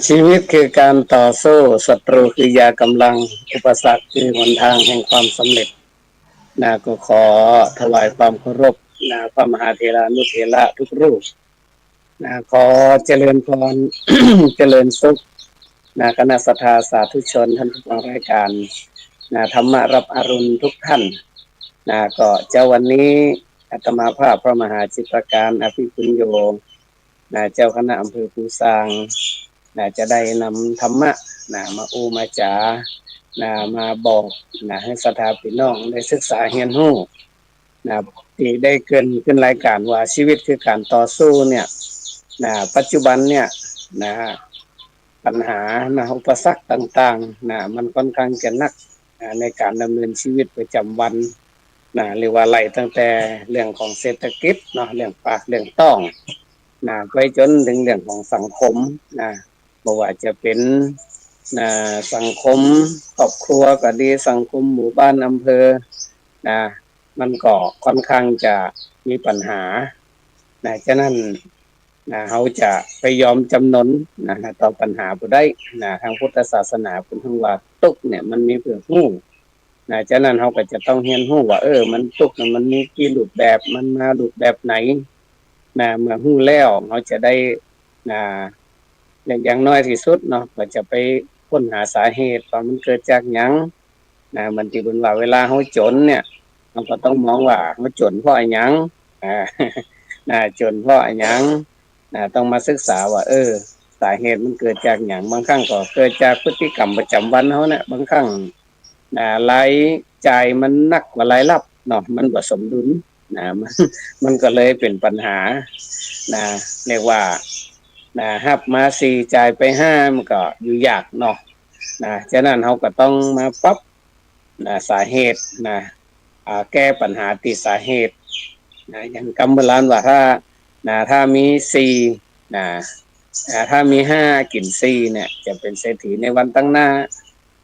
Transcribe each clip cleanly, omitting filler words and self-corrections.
ชีวิตคือการต่อสู้ศัตรูคือยากำลังอุปสรรคคือหนทางแห่งความสำเร็จก็ขอถวายความเคารพพระมหาเถรานุเถระทุกรูปขอเจริญพร เจริญสุขคณะสัทธาสาธุชนท่านผู้ฟังรายการธรรมรับอรุณทุกท่านก็เจ้าวันนี้อาตมาภาพพระมหาจิตรการอภิปุญโญเจ้าคณะอำเภอภูซางจะได้นำธรรมะมามาจามาบอกให้ศรัทธาพี่น้องได้ศึกษาเรียนรู้ที่ได้เกินขึ้นรายการว่าชีวิตคือการต่อสู้เนี่ยปัจจุบันเนี่ยปัญหาอุปสรรคต่างๆมันค่อนข้างจะหนักในการดำเนินชีวิตประจำวันเรียกว่าไล่ตั้งแต่เรื่องของเศรษฐกิจเรื่องปากเรื่องต้องไปจนถึงเรื่องของสังคมบ่ว่าจะเป็นสังคมครอบครัวก็ดีสังคมหมู่บ้านอำเภอมันก็ค่อนข้างจะมีปัญหาฉะนั้นเขาจะไปยอมจำนนต่อปัญหาบ่ได้ทางพุทธศาสนาเป็นทั้งว่าทุกข์เนี่ยมันมีเพื่อรู้ฉะนั้นเขาก็จะต้องเรียนรู้ว่ามันทุกข์มันมีกี่รูปแบบมันมารูปแบบไหนเมื่อรู้แล้วเขาจะได้อย่างน้อยที่สุดก็จะไปค้นหาสาเหตุว่ามันเกิดจากหยังมันที่เป็นว่าเวลาเขาจนเนี่ยเราก็ต้องมองว่าเขาจนเพราะหยังจนเพราะหยังต้องมาศึกษาว่าสาเหตุมันเกิดจากหยังบางครั้งก็เกิดจากพฤติกรรมประจำวันเขาเนี่ยบางครั้งรายจ่ายมันหนักกว่ารายรับมันบ่สมดุลมันก็เลยเป็นปัญหาเรียกว่ารับมา4จ่ายไป5มันก็อยู่ยากฉะนั้นเราก็ต้องมาปรับสาเหตุแก้ปัญหาที่สาเหตุอย่างกำโบราณว่าถ้ามี4ถ้ามี5กิน4เนี่ยจะเป็นเศรษฐีในวันตั้งหน้า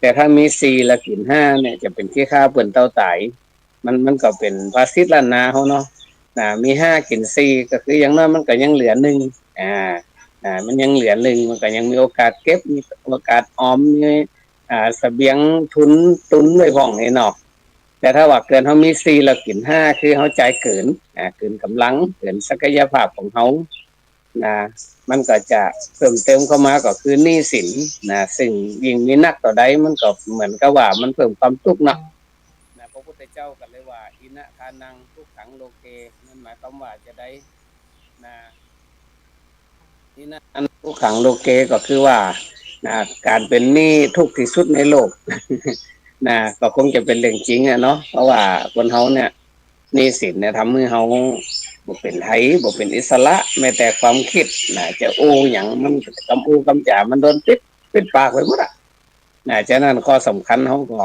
แต่ถ้ามี4แล้วกิน5เนี่ยจะเป็นขี้ข้าเปื่อนเต้าตายมันก็เป็นภาษิตล้านนาเฮามี5กิน4ก็คืออย่างน้อยมันก็ยังเหลือ1มันยังเหลือ1มันก็ยังมีโอกาสเก็บมีโอกาสออมมีเสบียงทุนตุนไว้พร้อมให้แต่ถ้าว่าเกินเฮามี4แล้วกิน5คือเฮาจ่ายเกินกำลังเกินศักยภาพของเฮามันก็จะเพิ่มเติมเข้ามาก็คือหนี้สินซึ่งยิ่งมีนักต่อใดมันก็เหมือนกับว่ามันเพิ่มความทุกข์พระพุทธเจ้าก็เลยว่าอินะทานังทุกขังโลเกนั่นหมายความว่าจะได้อินะทุกขังโลเกก็คือว่าการเป็นหนี้ทุกข์ที่สุดในโลกก็คงจะเป็นเรื่องจริงเพราะว่าคนเฮาเนี่ยหนี้สินเนี่ยทำให้เฮาบ่เป็นไทยบ่เป็นอิสระแม้แต่ความคิดจะหยังมันกำจามันโดนปิดปากไว้หมดฉะนั้นข้อสำคัญเฮาก็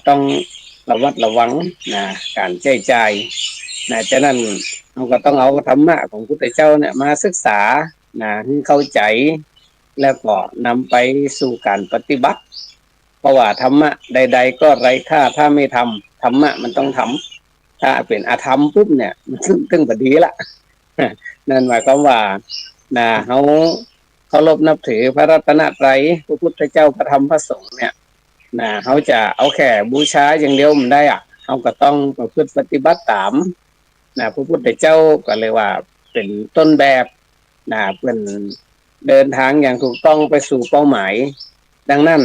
ต้องระวัดระวังการใช้จ่ายฉะนั้นเฮาก็ต้องเอาธรรมะของพุทธเจ้าเนี่ยมาศึกษาให้เข้าใจแล้วก็นำไปสู่การปฏิบัติเพราะว่าธรรมะใดๆก็ไร้ค่าถ้าไม่ทำธรรมะมันต้องทำถ้าเป็นอธรรมปุ๊บเนี่ยมันตึ้งบ่ดีละนั่นหมายความว่าเขาเคารพนับถือพระรัตนตรัยพระพุทธเจ้าพระธรรมพระสงฆ์เนี่ยเขาจะเอาแค่บูชาอย่างเดียวมันได้เขาก็ต้องประพฤติปฏิบัติตามพระพุทธเจ้าก็เลยว่าเป็นต้นแบบเป็นเดินทางอย่างถูกต้องไปสู่เป้าหมายดังนั้น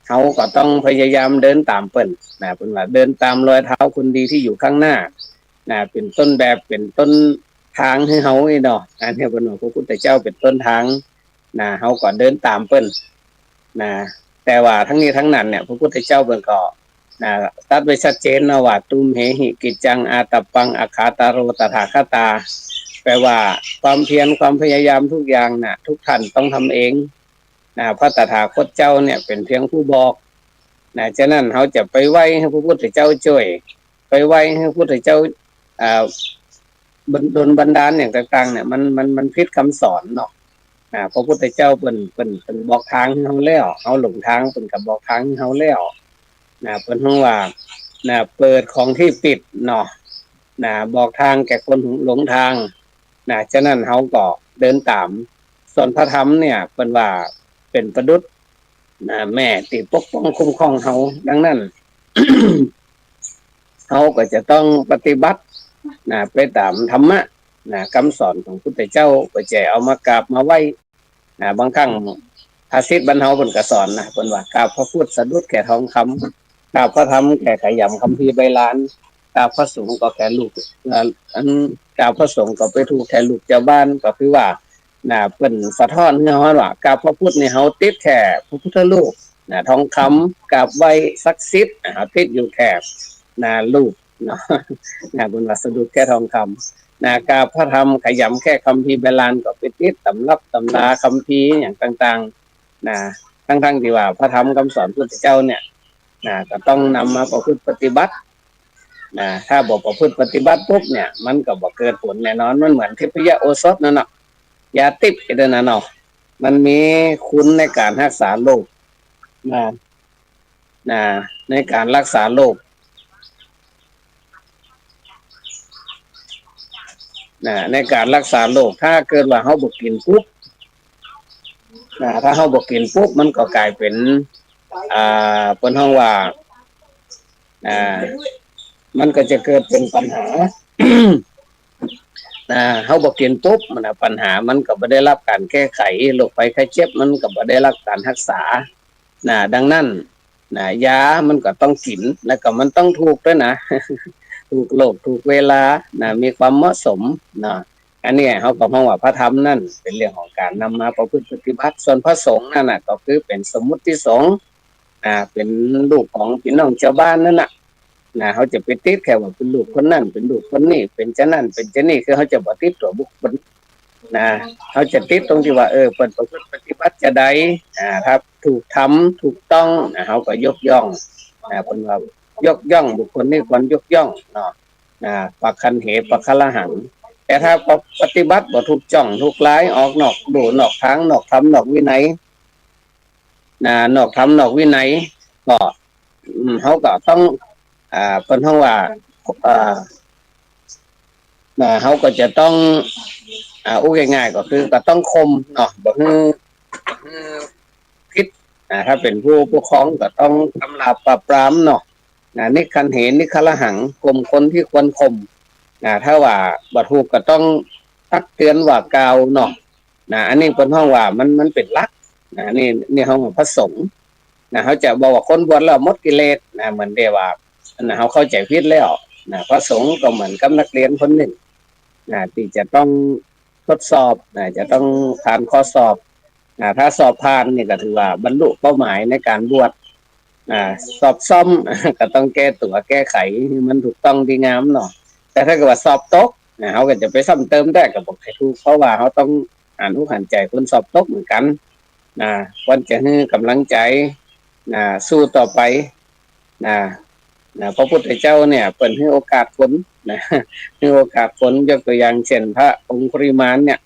เขาก็ต้องพยายามเดินตามเปิ้นเป็นว่าเดินตามรอยเท้าคนดีที่อยู่ข้างหน้าเป็นต้นแบบเป็นต้นทางให้เขาไอ้ดอกที่เป็นว่าพระพุทธเจ้าเป็นต้นทางเขาก็เดินตามเปิ้นแต่ว่าทั้งนี้ทั้งนั้นเนี่ยพระพุทธเจ้าเพิ่นก็ตัดไว้ชัดเจนว่าตุมเหหิกิจจังอาตปังอาคาตาโรตถาคตา แปลว่าความเพียรความพยายามทุกอย่างน่ะทุกท่านต้องทำเองพระตถาคตเจ้าเนี่ยเป็นเพียงผู้บอกฉะนั้นเขาจะไปไหว้ให้พระพุทธเจ้าช่วยไปไหว้ให้พระพุทธเจ้าดลบันดาลอย่างต่างๆเนี่ยมันผิดคำสอนเนาะพระพุทธเจ้าเป็นบอกทางให้เขาแล้วเขาหลงทางเป็นกับบอกทางให้เขาแล้วเป็นห้องว่าเปิดของที่ปิดเนาะบอกทางแก่คนหลงทางฉะนั้นเขาก็เดินตามส่วนพระธรรมเนี่ยเป็นว่าเป็นประดุจแม่ติปกป้องคุ้มครองเขาดังนั้น เขาก็จะต้องปฏิบัติไปตามธรรมะคำสอนของพุทธเจ้าก็จะเอามากราบมาไหว้บางครั้งภาษิตบรรเทาบนกระสอนนะเป็นว่ากราบพระพุทธสะดุดแก่ทองคำกราบพระธรรมแก่ขยำคัมภีร์ใบลานกราบพระสงฆ์ก็แก่ลูกกราบพระสงฆ์ก็ไปถูกแก่ลูกเจ้าบ้านก็คือว่าเป็นสะท้อนให้เฮาว่ากราบพระพุทธนี่เฮาติดแค่พระพุทธรูปทองคำกราบไหว้ศักดิ์สิทธิ์ติดอยู่แค่รูปเนาะบนวัสดุแค่ทองคำกราบพระธรรมขยำแค่คัมภีร์ใบลานก็ไปติดตำรับตำราคัมภีร์อย่างต่างๆทั้งที่ว่าพระธรรมคำสอนพุทธเจ้าเนี่ยก็ต้องนำมาประพฤติปฏิบัติถ้าบอกประพฤติปฏิบัติปุ๊บเนี่ยมันก็บอกเกิดผลแน่นอนมันเหมือนทิพยโอสถนั่นเนาะยาติบกันนั่นเนาะมันมีคุณในการรักษาโรคในการรักษาโรคในการรักษาโรคถ้าเกิดว่าเขาบอกกินปุ๊บถ้าเขาบอกกินปุ๊บมันก็กลายเป็นเป็นห้องว่ามันก็จะเกิดเป็นปัญหาเขาบอกกินปุ๊บมันปัญหามันก็ไม่ได้รับการแก้ไขโรคภัยไข้เจ็บมันก็ไม่ได้รับการรักษาดังนั้นยามันก็ต้องกินแล้วก็มันต้องถูกด้วยนะ ถูกโรคถูกเวลามีความเหมาะสมอันนี้เขาก็มองว่าพระธรรมนั่นเป็นเรื่องของการนำมาประพฤติปฏิบัติส่วนพระสงฆ์นั่นก็คือเป็นสมมุติสงฆ์เป็นลูกของพี่น้องชาวบ้านนั่นเขาจะไปติดแค่ว่าเป็นลูกคนนั่นเป็นลูกคนนี้เป็นเจ้านั่นเป็นเจ้านี่คือเขาจะบ่ติดตัวบุคคลเขาจะติดตรงที่ว่าเป็นประพฤติปฏิบัติจะใดครับถูกทำถูกต้องเขาก็ยกย่องเป็นว่ายกย่องบุคคลนี้ควรยกย่องปักคันเหปักคละหังแต่ถ้าปฏิบัติบ่ถูกจ้องถูกร้ายออกนอกดูนอกทางนอกธรรมนอกวินัยนอกธรรมนอกวินัยก็เขาก็ต้องเป็นห้องว่าเขาก็จะต้องอู้ง่ายๆก็คือก็ต้องคมเนาะบ่คือพิษถ้าเป็นผู้ปกครองก็ต้องกำราบปราบปรามเนาะนิคันเหนิคละหังกลมคนที่ควรคมถ้าว่าบ่ถูกก็ต้องตักเตือนว่ากล่าวเนาะอันนี้เป็นห้องว่ามันเป็นลักนี่ห้องพระสงฆ์เขาจะบอกว่าคนบวชแล้วหมดกิเลสเหมือนเดียวว่าเขาเข้าใจผิดแล้วพระสงฆ์ก็เหมือนกับนักเรียนคนหนึ่งที่จะต้องทดสอบจะต้องผ่านข้อสอบถ้าสอบผ่านนี่ก็ถือว่าบรรลุเป้าหมายในการบวชสอบซ่อม ก็ต้องแก้ตัวแก้ไขมันถูกต้องดีงามเนาะแต่ถ้าเกิดว่าสอบตกเขาก็จะไปซ้ำเติมได้กับบอกให้ถูกเพราะว่าเขาต้องอ่านหันใจคนสอบตกเหมือนกันควรจะให้กำลังใจสู้ต่อไปพระพุทธเจ้าเนี่ยเปิดให้โอกาสผลให้โอกาสผลยกตัวอย่างเช่นพระองค์ปริมาณเนี่ย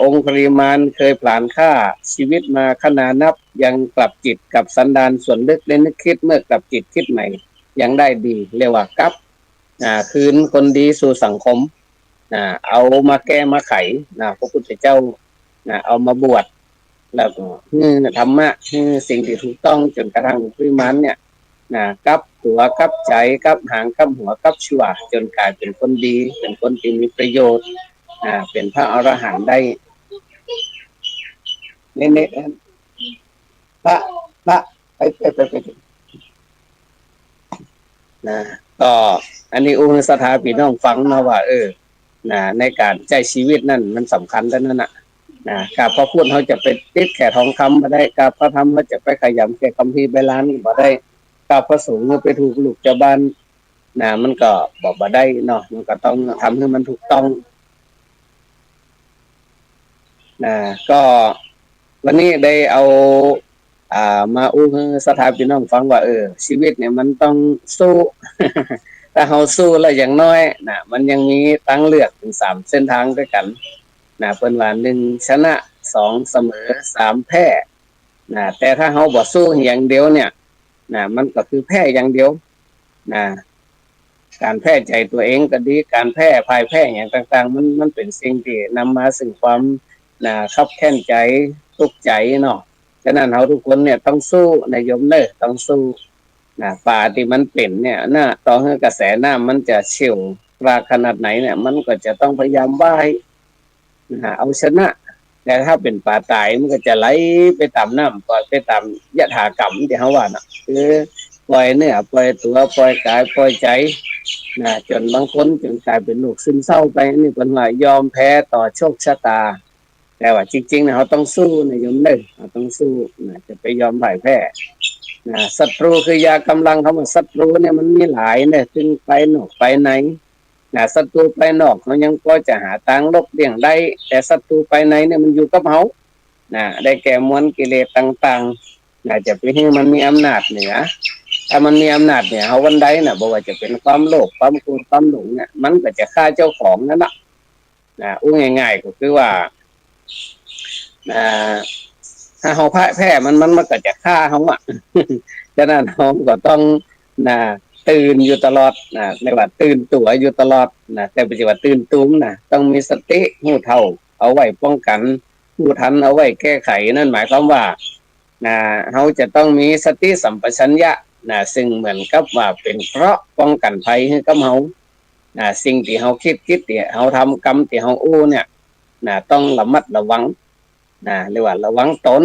องค์ปริมาณเคยผลาญฆ่าชีวิตมาขนานับยังกลับจิตกับสันดานส่วนลึกและนึกคิดเมื่อกลับจิตคิดใหม่ยังได้ดีเรียกว่ากับคืนคนดีสู่สังคมเอามาแก้มาไขพระพุทธเจ้าเอามาบวชแล้วก็ธรรมะสิ่งที่ถูกต้องจนกระทั่งปริมาณเนี่ยกับตัวกับใจกับหางกับหัวกับชั่วจนกลายเป็นคนดีเป็นคนที่มีประโยชน์เป็นพระอรหันต์ได้เนี่ยพระไปก็อันนี้อุสถาพี่น้องฟังนะว่าในการใช้ชีวิตนั่นมันสำคัญแล้วนั่นกับพระพุทธเขาจะไปติดแค่ทองคำมาได้กับพระธรรมเขาจะไปขยำแค่คัมภีร์ใบลานมาได้กับพระสงฆ์ไปถูกลูกเจ้าบ้าน มันก็บ่ได้เนาะมันก็ต้องทำให้มันถูกต้องก็วันนี้ได้เอามาอู้ให้สถานพี่น้องฟังว่าชีวิตเนี่ยมันต้องสู้ ถ้าเราสู้แล้วอย่างน้อยมันยังมีตั้งเลือกถึง3เส้นทางด้วยกันเพิ่นว่า1ชนะ2เสมอ3แพ้แต่ถ้าเราบ่สู้อย่างเดียวเนี่ยมันก็คือแพ้อย่างเดียวนะการแพ้ใจตัวเองก็ดีการแพ้พ่ายแพ้อย่างต่างๆมันเป็นสิ่งที่นำมาซึ่งความคับแค้นใจทุกข์ใจเนาะฉะนั้นเราทุกคนเนี่ยต้องสู้นายโยมเด้อต้องสู้ป่าที่มันเป็นเนี่ยต่อให้กระแสน้ำมันจะเชี่ยวกรากขนาดไหนเนี่ยมันก็จะต้องพยายามว่ายเอาชนะแต่ถ้าเป็นป่าตายมันก็จะไหลไปตามน้ำปล่อยไปตามยถากรรมที่เขาว่าน่ะคือปล่อยเนื้อปล่อยตัวปล่อยกายปล่อยใจจนบางคนจนกลายเป็นโรคซึมเศร้าไปนี่เป็นว่ายอมแพ้ต่อโชคชะตาแต่ว่าจริงๆเนี่ยเขาต้องสู้นะโยมเด้อเขาต้องสู้จะไปยอมพ่ายแพ้ศัตรูคือยากำลังเขาว่าศัตรูเนี่ยมันมีหลายเนี่ยถึงไปนอกไปไหนศัตรูไปนอกเขายังก็จะหาทางลบเลี่ยงได้แต่ศัตรูไปไหนเนี่ยมันอยู่กับเขาได้แก่มวลกิเลสต่างๆจะไปให้มันมีอำนาจเหนือถ้ามันมีอำนาจเนี่ยเขาวันใดบอกว่าจะเป็นความโลภความโกรธความหลงเนี่ยมันก็จะฆ่าเจ้าของนั่นแหละอู้ง่ายๆก็คือว่าถ้าเขาแพ้มันก็จะฆ่าเขาฉะนั้นเราก็ต้องตื่นอยู่ตลอดในว่าตื่นตัวอยู่ตลอดแต่ปัจจุบันตื่นตุ้มต้องมีสติหูเท่าเอาไว้ป้องกันหูทันเอาไว้แก้ไขนั่นหมายความว่าเขาจะต้องมีสติสัมปชัญญะซึ่งเหมือนกับว่าเป็นเพราะป้องกันภัยให้กับเขาสิ่งที่เขาคิดเนี่ยเขาทำกรรมที่เขาอู้เนี่ยต้องระมัดระวังเรียกว่าระวังตน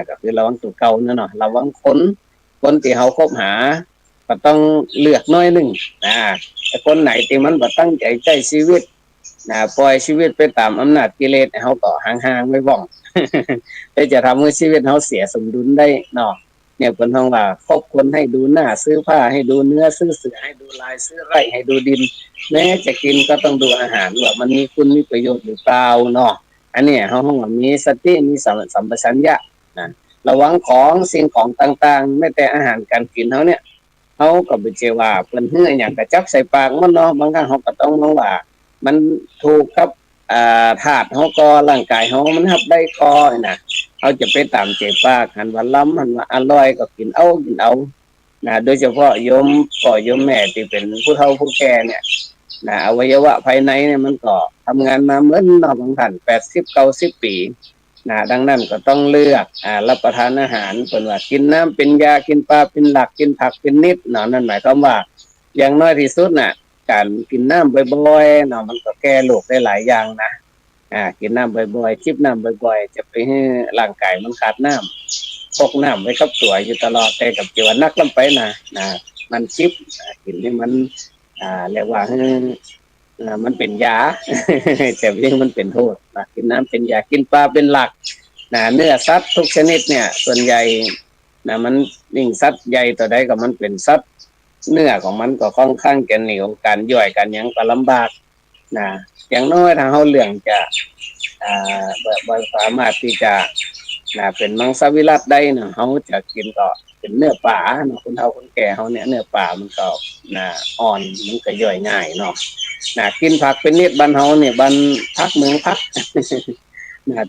ก็คือระวังตัวเก่านั่นเนาะระวังคนที่เขาคบหาก็ต้องเลือกน้อยหนึ่งแต่คนไหนที่มันบ่ตั้งใจใช้ชีวิตปล่อยชีวิตไปตามอำนาจกิเลสเขาก็ห่างๆไว้บ้อง แต่จะทำให้ชีวิตเขาเสียสมดุลได้เนาะเนี่ยคนท้องว่าคบคนให้ดูหน้าซื้อผ้าให้ดูเนื้อซื้อเสือให้ดูลายซื้อไร่ให้ดูดินแม้จะกินก็ต้องดูอาหารว่ามันมีคุณมีประโยชน์หรือเปล่าเนาะอันนี้เขาห้องว่ามีสติมีสัมปชัญญะระวังของสิ่งของต่างๆไม่แต่อาหารการกินเขาเนี่ยเขาก็บ่เจว่าเพิ่นเฮืออย่างกระจับใส่ปากมันเนาะบางครั้งเขาก็ต้องมองว่ามันถูกกับธาตุเขาก็ร่างกายเขามันรับได้ก็เขาจะไปตามใจปากหันว่าล้ำหันว่าอร่อยก็กินเอาโดยเฉพาะโยมพ่อโยมแม่ที่เป็นผู้เฒ่าผู้แก่เนี่ยอวัยวะภายในเนี่ยมันก็ทำงานมาเหมือนนอกบางท่าน80-90 ปีดังนั้นก็ต้องเลือกรับประทานอาหารเป็นว่ากินน้ำเป็นยากินปลาเป็นหลักกินผักเป็นนิดนั่นหมายความว่าอย่างน้อยที่สุดการกินน้ำบ่อยๆมันก็แก้โรคได้หลายอย่างกินน้ำบ่อยๆจิบน้ำบ่อยๆจะไปให้ร่างกายมันขาดน้ำพกน้ำไว้กับตัวอยู่ตลอดแต่กับจิวนักลำไปมันจิบกินให้มันเรียกว่ามันเป็นยา แต่เรื่องมันเป็นโทษกินน้ำเป็นยากินปลาเป็นหลักเนื้อสัตว์ทุกชนิดเนี่ยส่วนใหญ่มันยิ่งสัตว์ใหญ่ต่อใดก็มันเป็นสัตว์เนื้อของมันก็ค่อนข้างจะเหนียวการย่อยกันยังก็ลำบากอย่างน้อยทางเขาเรื่องจะบ่สามารถที่จะเป็นมังสวิรัติได้เขาจะกินก็เป็นเนื้อป่าคนเฒ่าคนแก่เขาเนี่ยเนื้อป่ามันก็อ่อนมันก็ย่อยง่ายเนาะกินผักเป็นนิดบ้านเฮาเนี่ยบ้านพักเมืองพัก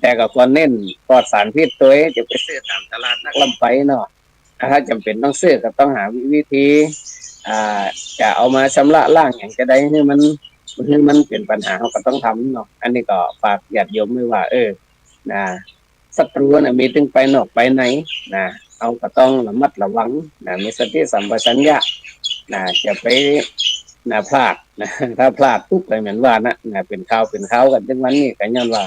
แต่ก็ควรเน้นปลอดสารพิษตัวจะไปซื้อตามตลาดนักลำไปเนาะถ้าจำเป็นต้องซื้อก็ต้องหาวิธีจะเอามาชำระล้างอย่างจะได้ให้มันเป็นปัญหาเขาก็ต้องทำเนาะอันนี้ก็ฝากญาติโยมไว้ว่าศัตรูมีถึงไปนอกไปไหนเอาก็ต้องระมัดระวังมีสติสัมปชัญญะจะไปพลาดถ้าพลาดปุ๊บไปเหมือนว่าเป็นข่าวกันจังวันนี้กันย้อนว่า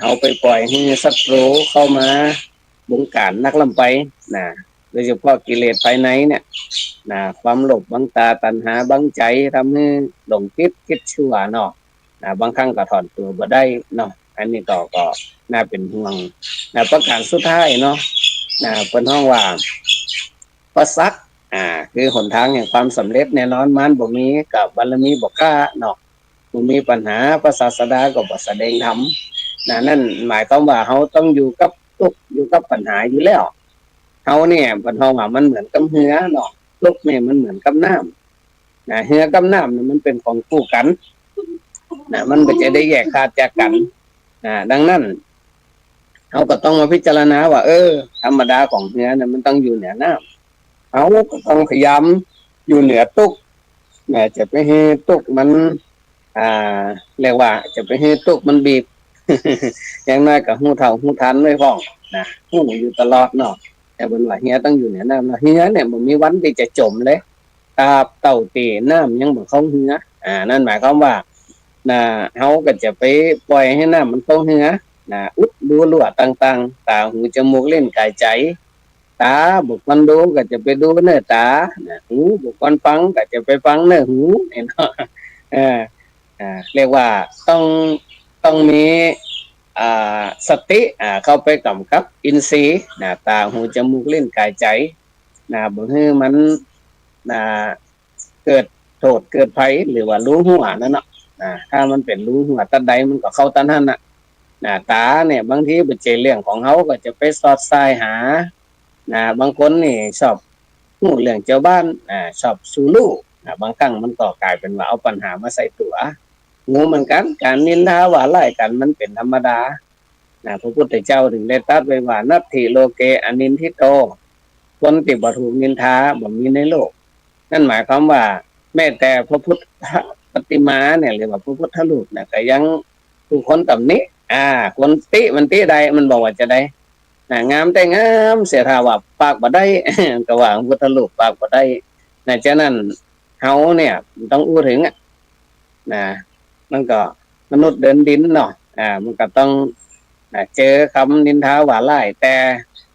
เอาไปปล่อยให้ศัตรูเข้ามาบงการนักลำไปโดยเฉพาะกิเลสภายในเนี่ยความโลภบังตาตัณหาบังใจทำให้หลงคิดชั่วเนาะบางครั้งก็ถอนตัวบ่ได้เนาะอันนี้ก็น่าเป็นห่วงประการสุดท้ายเนาะเป็นห้องว่าพระซัก คือหนทางแห่งความสำเร็จแน่นอนมันบ่มีกับบารมีบ่กล้าเนาะบ่มีปัญหาพระศาสดาก็บ่แสดงธรรมนั่นหมายความว่าเฮาต้องอยู่กับทุกข์อยู่กับปัญหาอยู่แล้วเฮาเนี่ยบรรเทาว่ามันเหมือนกับเรือเนาะทุกข์เนี่ยมันเหมือนกับน้ำเรือกับน้ำเนี่ยมันเป็นของคู่กันมันก็จะได้แยกขาดจากกันดังนั้นเฮาก็ต้องมาพิจารณาว่าธรรมดาของเรือเนี่ยมันต้องอยู่เหนือน้ำเฮาก็ต้องพยายามอยู่เหนือทุกข์จะไปให้ทุกข์มันเรียกว่าจะไปให้ทุกข์มันบีบ อย่างน้อยก็ฮู้เท่าฮู้ทันไว้พ้องฮู้อยู่ตลอดเนาะแต่บนว่าเฮียต้องอยู่เหนือน้ำเฮียเนี่ยบ่มีวันที่จะจมเลยตราบเต่าตีน้ำยังบ่เข้าเหือนั่นหมายความว่าเฮาก็จะไปปล่อยให้น้ำมันเข้าเหืออุดรูรั่วต่างๆตาหูจมูกลิ้นกายใจตาบุคคลดูก็จะไปดูเนื้อตาหูบุคคลฟังก็จะไปฟังเนื้อหูเนาะเรียกว่าต้องมีสติเข้าไปกำกับอินทรีย์ตาหูจมูกลิ้นกายใจบ่ให้มันเกิดโทษเกิดภัยหรือว่ารู้หัวนั่นเนาะถ้ามันเป็นรู้หัวตันใดมันก็เข้าตันนั่นตาเนี่ยบางทีเป็นเจเรื่องของเขาก็จะไปสอดทรายหาบางคนนี่ชอบหูเรื่องเจ้าบ้านชอบสูลู่บางครั้งมันก็กลายเป็นว่าเอาปัญหามาใส่ตัวงูเหมือนกันการนินทาว่าไล่กันมันเป็นธรรมดาพระพุทธเจ้าถึงได้ตรัสไว้ว่านัตถิโลเกอนินทิโตคนที่บ่ถูกนินทาบ่มีในโลกนั่นหมายความว่าแม้แต่พระพุทธปฏิมาเนี่ยหรือว่าพระพุทธรูปเนี่ยก็ยังถูกคนตำหนิคนติมันติใดมันบอกว่าจะได้งามแต่งามเสียท่าว่าปากบ่ได้ ก็ว่าพระพุทธรูปปากบ่ได้ฉะนั้นเฮาเนี่ยต้องอู้ถึงมันก็มนุษย์เดินดินเนาะมันก็ต้องเจอคำนินทาว่าไล่แต่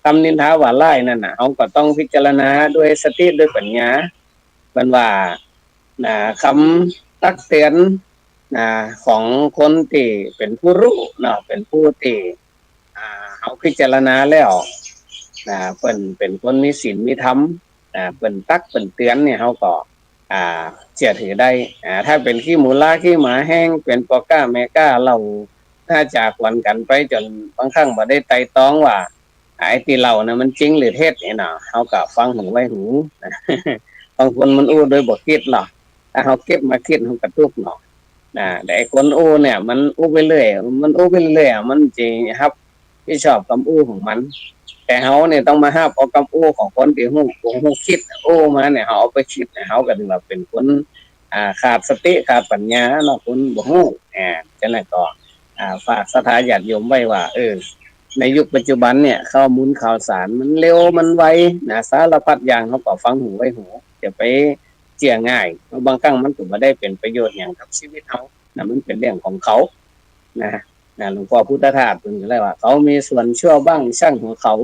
คำนินทาว่าไล่นั่นเขาก็ต้องพิจารณาด้วยสติด้วยปัญญาเป็นว่าคำตักเตือนของคนที่เป็นผู้รู้เนาะเป็นผู้ที่เขาพิจารณาแล้วเป็นคนมีศีลมีธรรมเป็นตักเป็นเตือนเนี่ยเขาก็เชื่อถือได้ถ้าเป็นขี้หมูล่าขี้หมาแห้งเป็นปอก้าแมก้าเราถ้าจากวันกันไปจนบางครั้งบ่ได้ไต่ตองว่าไอ้ที่เรานะมันจริงหรือเท็จเนี่ยนะเขาก็ฟังหูไว้หูบางคนมันอู้โดยบ่คิดหรอกถ้าเขาเก็บมาคิดเขากระตุกหนอกแต่คนอู้เนี่ยมันอู้ไปเรื่อยมันอู้ไปเรื่อยมันจริงครับที่ชอบคำอู้ของมันแต่เขาเนี่ยต้องมาห้ามเอาคำอู้ของคนที่หูคิดอู้มาเนี่ยเขาเอาไปคิดเขาก็ถือว่าเป็นคนขาดสติขาดปัญญาเนาะคนบ่ฮู้ฉะนั้นก็ฝากศรัทธาญาติโยมไว้ว่าในยุคปัจจุบันเนี่ยข้อมูลข่าวสารมันเร็วมันไวสารพัดอย่างเขาก็ฟังหูไว้หูจะไปเจียง่ายบางครั้งมันก็ไม่ได้เป็นประโยชน์อย่างกับชีวิตเขามันเป็นเรื่องของเขาหลวงพ่อพุทธทาสเป็นอะไรว่าเขามีส่วนชั่วบ้างช่างของเขา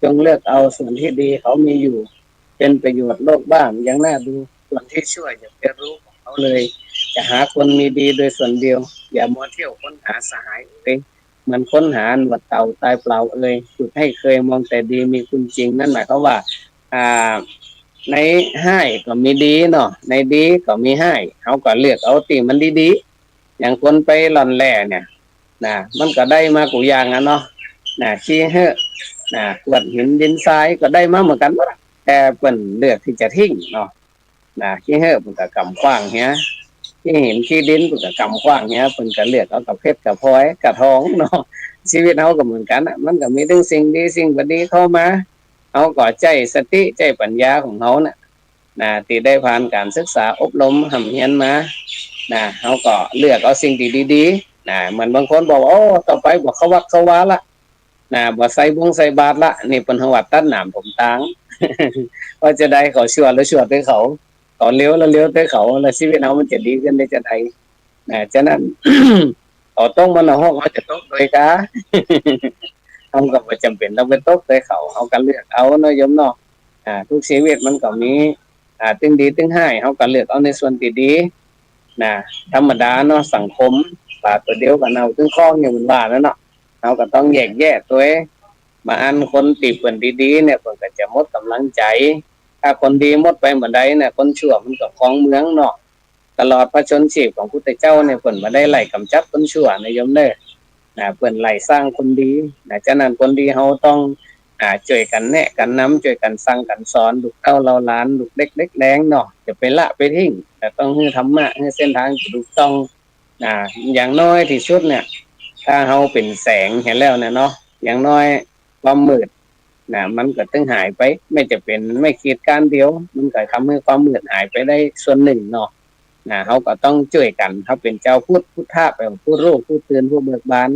จงเลือกเอาส่วนที่ดีเขามีอยู่เป็นประโยชน์โลกบ้างยังน่าดูส่วนที่ชั่วอย่าไปรู้ของเขาเลยจะหาคนมีดีโดยส่วนเดียวอย่ามัวเที่ยวค้นหาสหายเหมือนค้นหาหนวดเต่าตายเปล่าจุดให้เคยมองแต่ดีมีคุณจริงนั่นหมายความว่าในให้ก็มีดีเนาะในดีก็มีให้เขาก็เลือกเอาตีมันดีๆอย่างคนไปหล่อนแหล่เนี่ยมันก็ได้มากูอย่างเนาะขี้เหอะกวดหินดินทรายก็ได้มาเหมือนกันแต่เป็นเลือกที่จะทิ้งเนาะขี้เหอะมันก็กำขว้างเนี้ยที่เห็นขี้ดินมันก็กำขว้างเนี้ยเป็นก็เลือกเอากับเพชรกับพลอยกับทองเนาะชีวิตเขาก็เหมือนกันมันก็มีทั้งสิ่งดีสิ่งบ่ดีเข้ามาเขาก็ใจสติใจปัญญาของเขาที่ได้ผ่านการศึกษาอบรมหำเฮียนมาเขาก็เลือกเอาสิ่งดีๆเหมือนบางคนบอกโอ้ต่อไปบอกเขาวัดเขาวาละบอกใส่บงใส่บาตรละนี่เป็นหวัดตั้นหนามผมตาง ว่าจะได้เขาชั่วแล้วชั่วด้วยเขาเลี้ยวแล้วเลี้ยวด้วยเขาแล้วชีวิตเขามันจะดีขึ้นได้จะได้ฉะนั้น เขาต้องมันห้องเขาจะต้องโดยกา เขาก็ไม่จำเป็นต้องไปตกด้วยเขาก็เลือกเอาเนาะโยมเนาะทุกชีวิตมันก็มีตึงดีตึงให้เขาก็เลือกเอาในส่วนที่ดีธรรมดาเนาะสังคมป่าตัวเดียวกันเอาตึงข้องอย่างมันว่าแล้วเนาะเขาก็ต้องแยกแยะตัวมาอันคนติดเปิ่นดีๆเนี่ยเปิ่นก็จะหมดกำลังใจ ถ้าคนดีหมดไปเหมือนใดเนี่ยคนชั่วมันก็ครองเมืองเนาะตลอดพระชนชีพของพุทธเจ้าเนี่ยเพิ่นมาได้ไล่กำจัดคนชั่วในยมเด้อเพิ่นไล่สร้างคนดีฉะนั้นคนดีเฮาต้องช่วยกันแนะกันนำช่วยกันสั่งกันสอนลูกเต้าเราหลานลูกเล็กเล็กแดงเนาะจะไปละไปทิ้งแต่ต้องให้ธรรมะให้เส้นทางถูกต้องอย่างน้อยที่สุดเนี่ยถ้าเฮาเป็นแสงเห็นแล้วเนี่ยเนาะอย่างน้อยความมืดมันก็ต้องหายไปไม่จะเป็นไม่คิดการเดียวมันก็ทำให้ความมืดหายไปได้ส่วนหนึ่งเนาะเขาก็ต้องช่วยกันเขาเป็นเจ้าพุทธะเป็นผู้รู้ผู้เตือนผู้เบิกบาน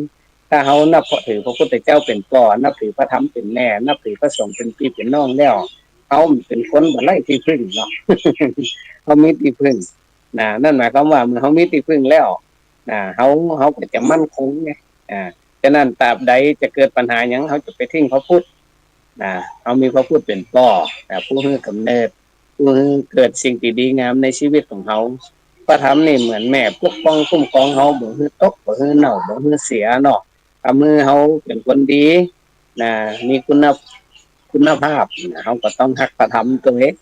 ถ้าเขานับถือพระพุทธเจ้าเป็นก่อนับถือพระธรรมเป็นแม่นับถือพระสงฆ์เป็นพี่เป็นน้องแล้วเขาเป็นคนบ่ไร้ที่พึ่งเนาะ เขามีที่พึ่งนั่นหมายความว่าเมื่อเขามีที่พึ่งแล้วเขาก็จะมั่นคงไงฉะนั้นตราบใดจะเกิดปัญหาอย่างเขาจะไปทิ้งพระพุทธเขามีพระพุทธเป็นก่อผู้ให้กำเนิดผู้ให้เกิดสิ่งที่ดีงามในชีวิตของเขาพระธรรมนี่เหมือนแม่ปกป้องคุ้มครองเขาบ่ให้ตกบ่ให้เน่าบ่ให้เสียเนาะทำให้เขาเป็นคนดีมีคุณภาพเขาก็ต้องหักพระธรรมตัวเอง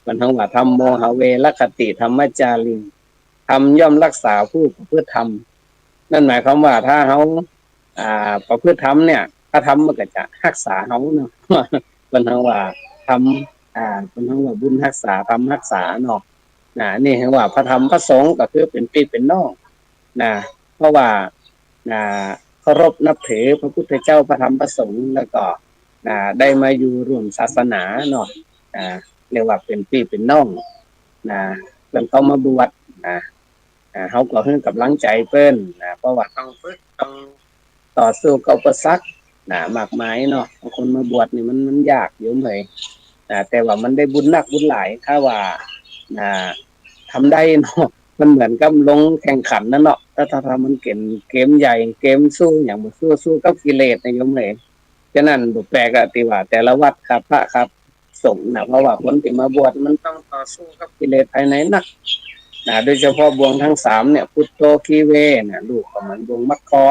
มันทั้งว่าธรรมโมหเวรคติธรรมจารีธรรมย่อมรักษาผู้ประพฤติธรรมนั่นหมายความว่าถ้าเขาประพฤติธรรมเนี่ยพระธรรมมันก็จะรักษาเขาเนาะมันทั้งว่าธรรมมันทั้งว่าบุญรักษาธรรมรักษาเนาะนี่คือว่าพระธรรมพระสงฆ์ก็คือเป็นพี่เป็นน้องเพราะว่าเคารพนับถือพระพุทธเจ้าพระธรรมพระสงฆ์แล้วก็ได้มาอยู่ร่วมศาสนาเนาะเรียกว่าเป็นพี่เป็นน้องเพิ่นเขามาบวชเขาก็ให้กำลังใจเพิ่นเพราะว่าต้องฝึกต้องต่อสู้กับอุปสรรคมากมายเนาะบางคนมาบวชนี่มันยากอยู่เลยแต่ว่ามันได้บุญนักบุญหลายถ้าว่าทำได้เนาะมันเหมือนกับลงแข่งขันนั่นเนาะถ้าทำมันเกมใหญ่เกมสู้อย่างบ่สู้กับกิเลสในยมเลยฉะนั้นบ่แปลกติว่าแต่ละวัดครับพระครับสงฆ์เพราะว่าคนที่มาบวชมันต้องต่อสู้กับกิเลสภายในนักโดยเฉพาะบวงทั้ง3เนี่ยพุทโธคีเวลูกก็เหมือนบวงมัดคอ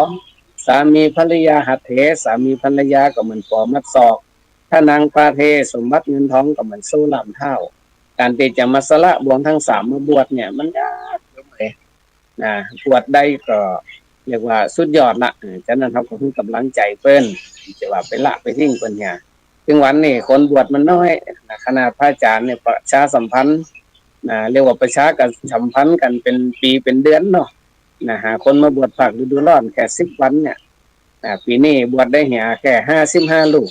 สามีภรรยาหัตเถสามีภรรยาก็เหมือนปอมัดศอกถ้านางพาเทสมบัติเงินทองก็เหมือนโซ่ลำเท่าการที่จะมาสละบวงทั้ง3มาบวชเนี่ยมันยากเลยบวชได้ก็เรียกว่าสุดยอดละฉะนั้นเขาก็ให้กำลังใจเพิ่นจะว่าไปละไปทิ้งเพิ่นเนี่ยถึงวันนี้คนบวชมันน้อยขนาดพระอาจารย์เนี่ยประชาสัมพันธ์เรียกว่าประชากันสัมพันธ์กันเป็นปีเป็นเดือนเนาะหาคนมาบวชภาคฤดูร้อนแค่10 วันเนี่ยปีนี้บวชได้เหี่ยแค่55 ลูก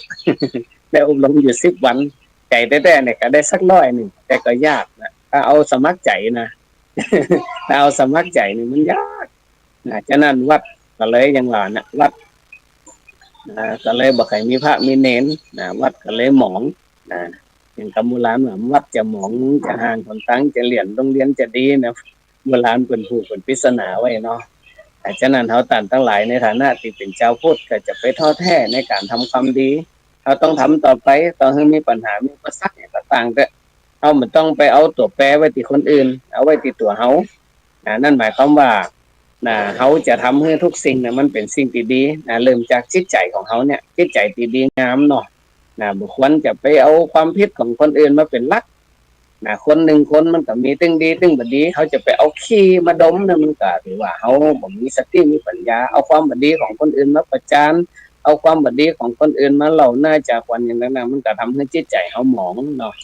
ได้อบรมอยู่10 วันใจแท้ๆเนี่ยก็ได้สัก100แต่ก็ยากถ้าเอาสมัครใจนะถ้าเอาสมัครใจนี่มันยากฉะนั้นวัดก็เลยอย่างว่าวัดก็เลยบอกให้มีพระมีเนรวัดก็เลยหมองอย่างคำโบราณว่าวัดจะหมองจะห่างคนตั้งจะเรียนโรงเรียนจะดีนะโบราณเป็นผู้เป็นปริศนาไว้เนาะฉะนั้นเขาตันทั้งหลายในฐานะที่เป็นเจ้าพุทธก็จะไปท้อแท้ในการทำความดีเขาต้องทำต่อไปต้องให้มีปัญหามีอุปสรรคต่างๆแต่เขาไม่ต้องไปเอาตัวแปรไว้ที่คนอื่นเอาไว้ที่ตัวเขานั่นหมายความว่าเขาจะทำให้ทุกสิ่งมันเป็นสิ่งที่ดีเริ่มจากจิตใจของเขาเนี่ยจิตใจที่ดีงามเนาะบุคคลจะไปเอาความผิดของคนอื่นมาเป็นหลักคนหนึ่งคนมันก็มีตึงดีตึงบ่ดีเขาจะไปเอาขี้มาดมนะมันก็ถือว่าเขาบ่มีสติมีปัญญาเอาความบ่ดีของคนอื่นมาประจานเอาความบ่ดีของคนอื่นมาเล่าหน้าจากวันอย่างนั้นมันก็ทำให้จิตใจเขาหมองเนาะ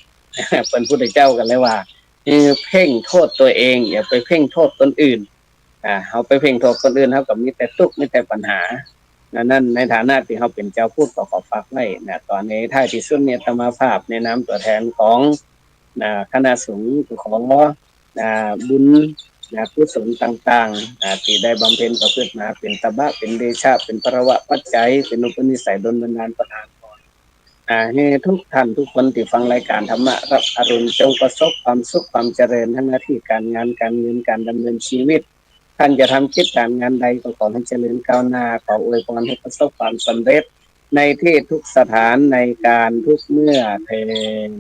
เป็นพุทธเจ้ากันเลยว่าเพ่งโทษตัวเองอย่าไปเพ่งโทษคนอื่นเขาไปเพ่งโทษคนอื่นเขาก็มีแต่ทุกข์มีแต่ปัญหานั่นในฐานะที่เขาเป็นเจ้าพูดขอฝากไว้ตอนนี้ท้ายที่สุดเนี่ยธรรมภาพในนามตัวแทนของคณะสงฆ์ของบุญกุศลต่างๆที่ได้บำเพ็ญประพฤติมาเป็นตบะเป็นเดชะเป็นภระวะปัจจัยเป็นอุปนิสัยดลบันดาลประทานพรให้ทุกท่านทุกคนที่ฟังรายการธรรมะรับอรุณจงประสบความสุขความเจริญทั้งหน้าที่การงานการเงินการดำเนินชีวิตท่านจะทำกิจการงานใดก็ขอให้เจริญก้าวหน้าขออวยพรให้ประสบความสำเร็จในที่ทุกสถานในการทุกเมื่อเทอญ